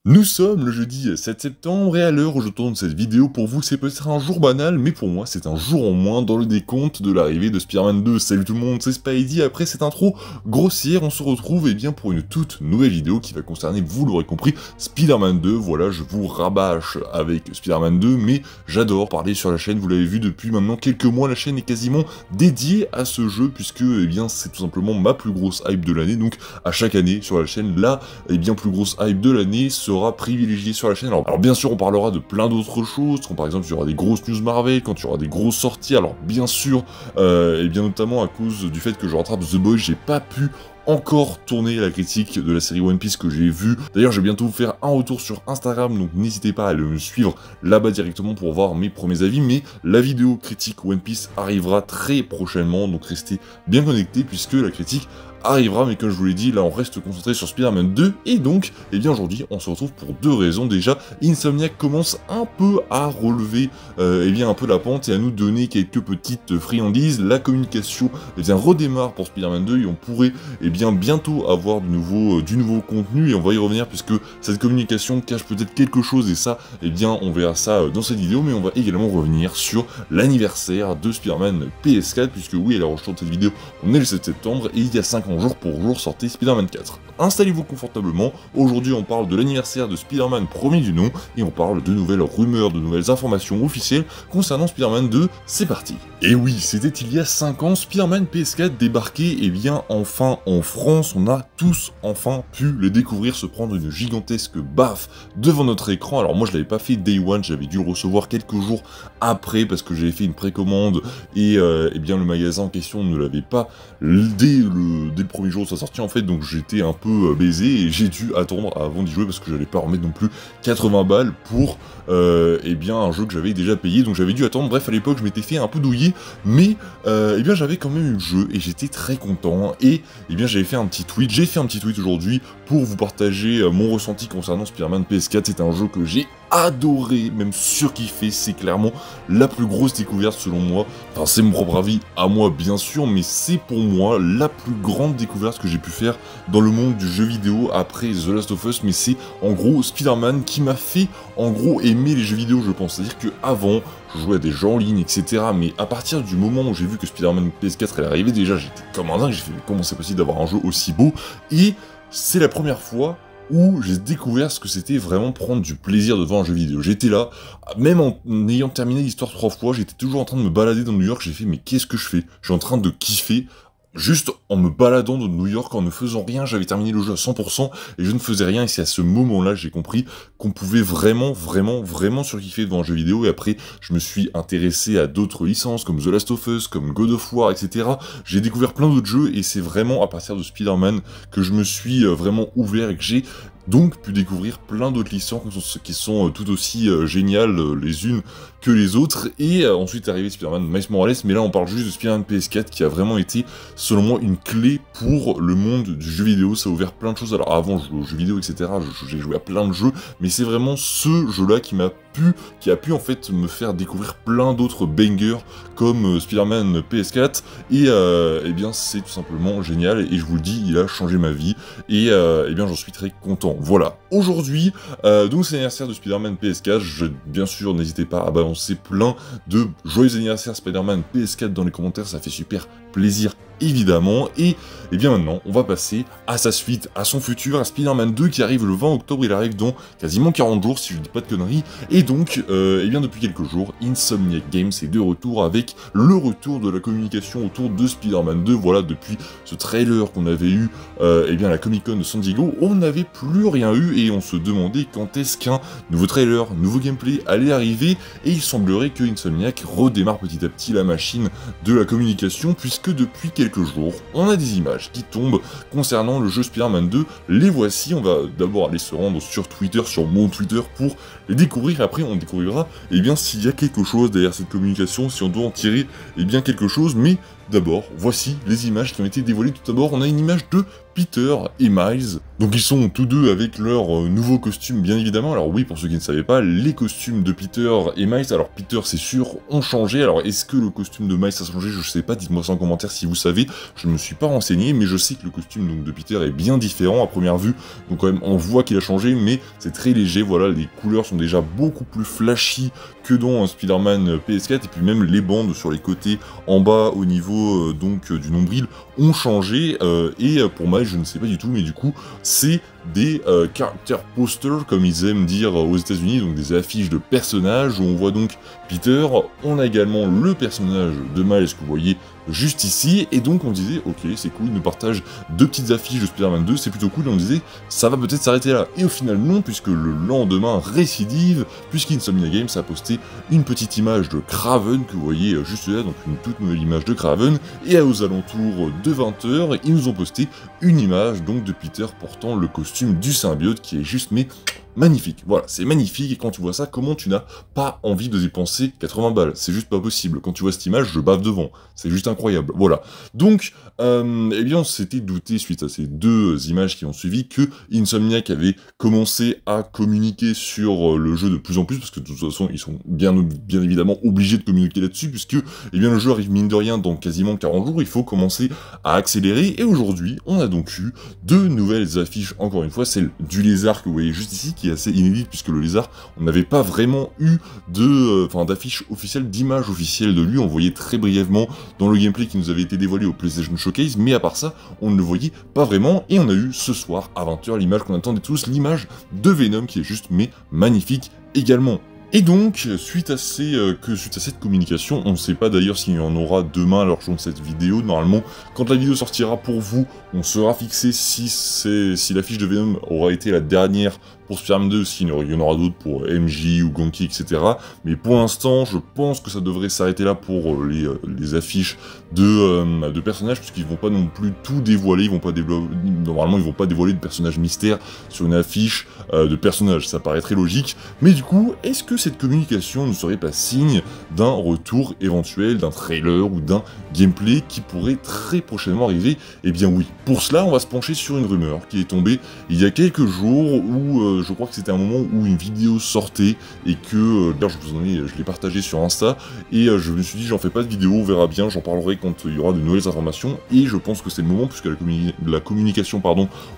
Nous sommes le jeudi 7 septembre et à l'heure où je tourne cette vidéo, pour vous c'est peut-être un jour banal, mais pour moi c'est un jour en moins dans le décompte de l'arrivée de Spider-Man 2. Salut tout le monde, c'est Spidey. Après cette intro grossière, on se retrouve pour une toute nouvelle vidéo qui va concerner, vous l'aurez compris, Spider-Man 2. Voilà, je vous rabâche avec Spider-Man 2, mais j'adore parler sur la chaîne, vous l'avez vu depuis maintenant quelques mois, la chaîne est quasiment dédiée à ce jeu, puisque c'est tout simplement ma plus grosse hype de l'année, donc à chaque année sur la chaîne, la plus grosse hype de l'année sera privilégié sur la chaîne. Alors bien sûr on parlera de plein d'autres choses, quand par exemple il y aura des grosses news Marvel, quand il y aura des grosses sorties, alors bien sûr, notamment à cause du fait que je rattrape The Boys, j'ai pas pu encore tourner la critique de la série One Piece que j'ai vue. D'ailleurs, je vais bientôt vous faire un retour sur Instagram, donc n'hésitez pas à aller me suivre là-bas directement pour voir mes premiers avis, mais la vidéo critique One Piece arrivera très prochainement, donc restez bien connectés puisque la critique arrivera, mais comme je vous l'ai dit, là on reste concentré sur Spider-Man 2, et donc, aujourd'hui, on se retrouve pour deux raisons. Déjà, Insomniac commence un peu à relever, un peu la pente et à nous donner quelques petites friandises. La communication, redémarre pour Spider-Man 2 et on pourrait, bientôt avoir du nouveau contenu, et on va y revenir puisque cette communication cache peut-être quelque chose, et ça, on verra ça dans cette vidéo, mais on va également revenir sur l'anniversaire de Spider-Man PS4, puisque oui, à l'heure où je tourne cette vidéo, on est le 7 septembre, et il y a 5 ans jour pour jour sortait Spider-Man 4. Installez-vous confortablement, aujourd'hui on parle de l'anniversaire de Spider-Man premier du nom, et on parle de nouvelles rumeurs, de nouvelles informations officielles concernant Spider-Man 2, c'est parti. Et oui, c'était il y a 5 ans, Spider-Man PS4 débarquait, enfin en France, on a tous enfin pu le découvrir, se prendre une gigantesque baffe devant notre écran. Alors moi je l'avais pas fait Day One, j'avais dû le recevoir quelques jours après, parce que j'avais fait une précommande, et le magasin en question ne l'avait pas dès le premier jour de sa sortie en fait, donc j'étais un peu baisé et j'ai dû attendre avant d'y jouer parce que j'allais pas remettre non plus 80 balles pour un jeu que j'avais déjà payé, donc j'avais dû attendre. Bref, à l'époque je m'étais fait un peu douiller, mais j'avais quand même eu le jeu et j'étais très content, et j'avais fait un petit tweet, aujourd'hui pour vous partager mon ressenti concernant Spider-Man PS4. C'est un jeu que j'ai adoré, même surkiffé, c'est clairement la plus grosse découverte selon moi, enfin c'est mon propre avis à moi bien sûr, mais c'est pour moi la plus grande découverte que j'ai pu faire dans le monde du jeu vidéo après The Last of Us, mais c'est en gros Spider-Man qui m'a fait en gros aimer les jeux vidéo, je pense. C'est-à-dire que avant je jouais à des jeux en ligne, etc. Mais à partir du moment où j'ai vu que Spider-Man PS4 est arrivé, déjà j'étais comme un dingue, j'ai fait mais comment c'est possible d'avoir un jeu aussi beau, et c'est la première fois où j'ai découvert ce que c'était vraiment prendre du plaisir devant un jeu vidéo. J'étais là, même en ayant terminé l'histoire 3 fois, j'étais toujours en train de me balader dans New York, j'ai fait mais qu'est-ce que je fais? Je suis en train de kiffer, juste en me baladant dans New York, en ne faisant rien. J'avais terminé le jeu à 100% et je ne faisais rien, et c'est à ce moment-là j'ai compris qu'on pouvait vraiment surkiffer devant un jeu vidéo. Et après je me suis intéressé à d'autres licences comme The Last of Us, comme God of War, etc. J'ai découvert plein d'autres jeux, et c'est vraiment à partir de Spider-Man que je me suis vraiment ouvert, et que j'ai donc pu découvrir plein d'autres licences qui sont tout aussi géniales les unes que les autres. Et ensuite est arrivé Spider-Man Miles Morales, mais là on parle juste de Spider-Man PS4 qui a vraiment été selon moi une clé pour le monde du jeu vidéo. Ça a ouvert plein de choses. Alors avant je jouais aux jeux vidéo, etc. J'ai joué à plein de jeux, mais c'est vraiment ce jeu-là qui a pu en fait me faire découvrir plein d'autres bangers comme Spider-Man PS4, et c'est tout simplement génial, et je vous le dis, il a changé ma vie, et j'en suis très content. Voilà, aujourd'hui, donc c'est l'anniversaire de Spider-Man PS4, bien sûr, n'hésitez pas à balancer plein de joyeux anniversaire Spider-Man PS4 dans les commentaires, ça fait super plaisir évidemment. Et maintenant on va passer à sa suite, à son futur, à Spider-Man 2 qui arrive le 20 octobre, il arrive dans quasiment 40 jours si je dis pas de conneries, et donc depuis quelques jours Insomniac Games est de retour avec le retour de la communication autour de Spider-Man 2. Voilà, depuis ce trailer qu'on avait eu la Comic Con de San Diego, on n'avait plus rien eu et on se demandait quand est-ce qu'un nouveau trailer, nouveau gameplay allait arriver, et il semblerait que Insomniac redémarre petit à petit la machine de la communication, puisque depuis quelques jours, on a des images qui tombent concernant le jeu Spider-Man 2, les voici. On va d'abord aller se rendre sur Twitter, sur mon Twitter, pour les découvrir, et après on découvrira s'il y a quelque chose derrière cette communication, si on doit en tirer quelque chose, mais d'abord, voici les images qui ont été dévoilées. Tout d'abord, on a une image de Peter et Miles. Donc ils sont tous deux avec leur nouveau costume, bien évidemment. Alors oui, pour ceux qui ne savaient pas, les costumes de Peter et Miles, alors Peter c'est sûr, ont changé. Alors est-ce que le costume de Miles a changé? Je sais pas, dites-moi ça en commentaire si vous savez. Je ne me suis pas renseigné, mais je sais que le costume donc, de Peter est bien différent à première vue. Donc quand même, on voit qu'il a changé, mais c'est très léger. Voilà, les couleurs sont déjà beaucoup plus flashy que dans Spider-Man PS4. Et puis même les bandes sur les côtés, en bas, au niveau donc du nombril, ont changé. Et pour Miles, je ne sais pas du tout, mais du coup, c'est des character posters, comme ils aiment dire aux États-Unis, donc des affiches de personnages, où on voit donc Peter, on a également le personnage de Miles que vous voyez juste ici, et donc on disait, ok, c'est cool, ils nous partagent deux petites affiches de Spider-Man 2, c'est plutôt cool, et on disait, ça va peut-être s'arrêter là. Et au final, non, puisque le lendemain, récidive, puisqu'Insomnia Games a posté une petite image de Kraven, que vous voyez juste là, donc une toute nouvelle image de Kraven, et aux alentours de 20h, ils nous ont posté une image donc de Peter portant le costume du symbiote, qui est juste, mais magnifique. Voilà, c'est magnifique, et quand tu vois ça, comment tu n'as pas envie de dépenser 80 balles? C'est juste pas possible. Quand tu vois cette image, je bave devant. C'est juste incroyable. Voilà. Donc, eh bien, on s'était douté, suite à ces deux images qui ont suivi, que Insomniac avait commencé à communiquer sur le jeu de plus en plus, parce que de toute façon, ils sont bien évidemment obligés de communiquer là-dessus, puisque, eh bien, le jeu arrive mine de rien dans quasiment 40 jours, il faut commencer à accélérer, et aujourd'hui, on a donc eu deux nouvelles affiches, encore une fois, celle du lézard que vous voyez juste ici, qui est assez inédite, puisque le lézard, on n'avait pas vraiment eu d'affiche officielle, d'image officielle de lui, on voyait très brièvement dans le gameplay qui nous avait été dévoilé au PlayStation Showcase, mais à part ça, on ne le voyait pas vraiment, et on a eu ce soir, à 20h, l'image qu'on attendait tous, l'image de Venom, qui est juste, mais magnifique également. Et donc, suite à cette communication, on ne sait pas d'ailleurs s'il y en aura demain à l'heure de cette vidéo, normalement, quand la vidéo sortira pour vous, on sera fixé si l'affiche de Venom aura été la dernière pour Spider-Man 2, s'il y en aura d'autres pour MJ ou Gonki, etc. Mais pour l'instant, je pense que ça devrait s'arrêter là pour les affiches de personnages, puisqu'ils vont pas non plus tout dévoiler, normalement ils vont pas dévoiler de personnages mystères sur une affiche de personnages, ça paraît très logique. Mais du coup, est-ce que cette communication ne serait pas signe d'un retour éventuel, d'un trailer ou d'un gameplay qui pourrait très prochainement arriver? Eh bien oui. Pour cela, on va se pencher sur une rumeur qui est tombée il y a quelques jours, où je crois que c'était un moment où une vidéo sortait, et que, d'ailleurs je l'ai partagé sur Insta, et je me suis dit j'en fais pas de vidéo, on verra bien, j'en parlerai quand il y aura de nouvelles informations, et je pense que c'est le moment, puisque la communication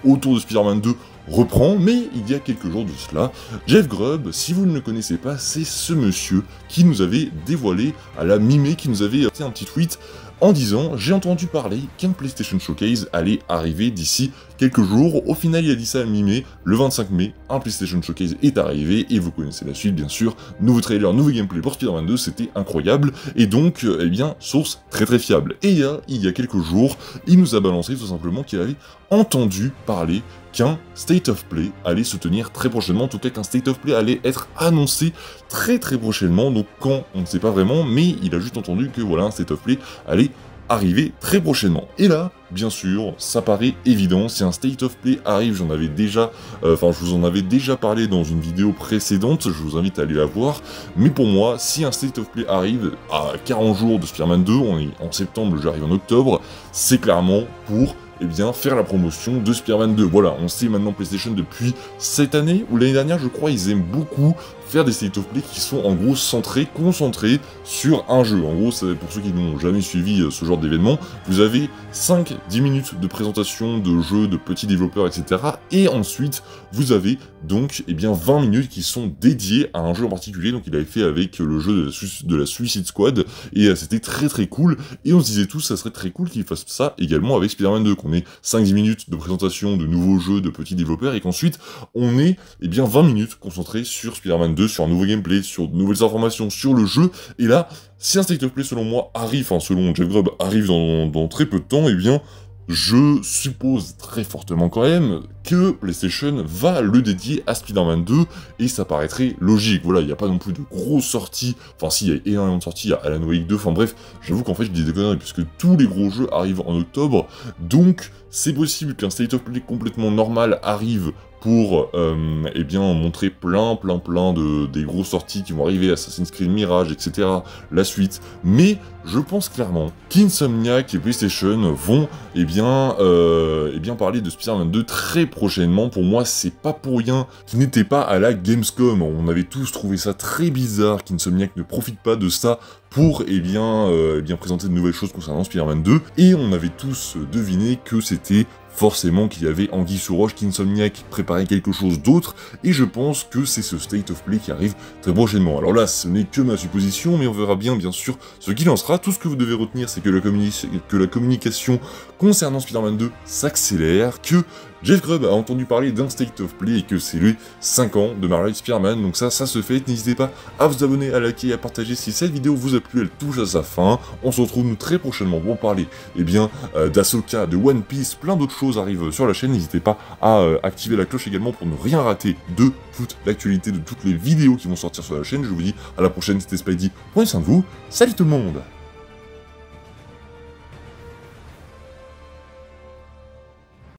autour de Spider-Man 2 reprend, mais il y a quelques jours de cela, Jeff Grubb, si vous ne le connaissez pas, c'est ce monsieur qui nous avait dévoilé à la mi-mai, qui nous avait fait un petit tweet en disant « J'ai entendu parler qu'un PlayStation Showcase allait arriver d'ici quelques jours ». Au final, il a dit ça à mi-mai. Le 25 mai, un PlayStation Showcase est arrivé, et vous connaissez la suite, bien sûr. Nouveau trailer, nouveau gameplay pour Spider-Man 2, c'était incroyable. Et donc, eh bien, source très très fiable. Et il y a quelques jours, il nous a balancé tout simplement qu'il avait entendu parler qu'un State of Play allait se tenir très prochainement, en tout cas qu'un State of Play allait être annoncé très très prochainement, donc quand, on ne sait pas vraiment, mais il a juste entendu que voilà, un State of Play allait arriver très prochainement. Et là, bien sûr, ça paraît évident, si un State of Play arrive, je vous en avais déjà parlé dans une vidéo précédente, je vous invite à aller la voir, mais pour moi, si un State of Play arrive à 40 jours de Spider-Man 2, on est en septembre, le jeu arrive en octobre, c'est clairement pour faire la promotion de Spider-Man 2. Voilà, on sait maintenant PlayStation depuis cette année, ou l'année dernière, je crois, ils aiment beaucoup faire des State of Play qui sont en gros concentrés sur un jeu. En gros, pour ceux qui n'ont jamais suivi ce genre d'événement, vous avez 5-10 minutes de présentation de jeux, de petits développeurs, etc. Et ensuite, vous avez donc 20 minutes qui sont dédiées à un jeu en particulier. Donc il avait fait avec le jeu de la Suicide Squad, et c'était très très cool. Et on se disait tous, ça serait très cool qu'il fasse ça également avec Spider-Man 2, qu'on ait 5-10 minutes de présentation de nouveaux jeux, de petits développeurs, et qu'ensuite, on ait 20 minutes concentrées sur Spider-Man 2, sur un nouveau gameplay, sur de nouvelles informations sur le jeu. Et là, si un State of Play selon moi arrive, selon Jeff Grubb arrive dans très peu de temps, je suppose très fortement quand même que PlayStation va le dédier à Spider-Man 2, et ça paraîtrait logique. Voilà, il n'y a pas non plus de grosses sorties, enfin si, il y a énormément de sorties, il y a Alan Wake 2, enfin bref, j'avoue qu'en fait je dis des conneries, puisque tous les gros jeux arrivent en octobre, donc c'est possible qu'un State of Play complètement normal arrive pour eh bien, montrer plein des grosses sorties qui vont arriver, Assassin's Creed Mirage, etc., la suite, mais je pense clairement qu'Insomniac et PlayStation vont eh bien parler de Spider-Man 2 très prochainement. Pour moi, c'est pas pour rien qu'ils n'étaient pas à la Gamescom. On avait tous trouvé ça très bizarre qu'Insomniac ne profite pas de ça pour présenter de nouvelles choses concernant Spider-Man 2, et on avait tous deviné que c'était forcément qu'il y avait anguille sous roche, qu'Insomniac préparait quelque chose d'autre, et je pense que c'est ce State of Play qui arrive très prochainement. Alors là, ce n'est que ma supposition, mais on verra bien sûr ce qu'il en sera. Tout ce que vous devez retenir, c'est que la communication concernant Spider-Man 2 s'accélère, que Jeff Grubb a entendu parler d'un State of Play et que c'est lui 5 ans de Marvel Spider-Man, donc ça se fait. N'hésitez pas à vous abonner, à liker et à partager si cette vidéo vous a plu, elle touche à sa fin. On se retrouve nous très prochainement pour parler d'Ahsoka, de One Piece, plein d'autres choses arrivent sur la chaîne. N'hésitez pas à activer la cloche également pour ne rien rater de toute l'actualité, de toutes les vidéos qui vont sortir sur la chaîne. Je vous dis à la prochaine, c'était Spidey, prenez soin de vous, salut tout le monde!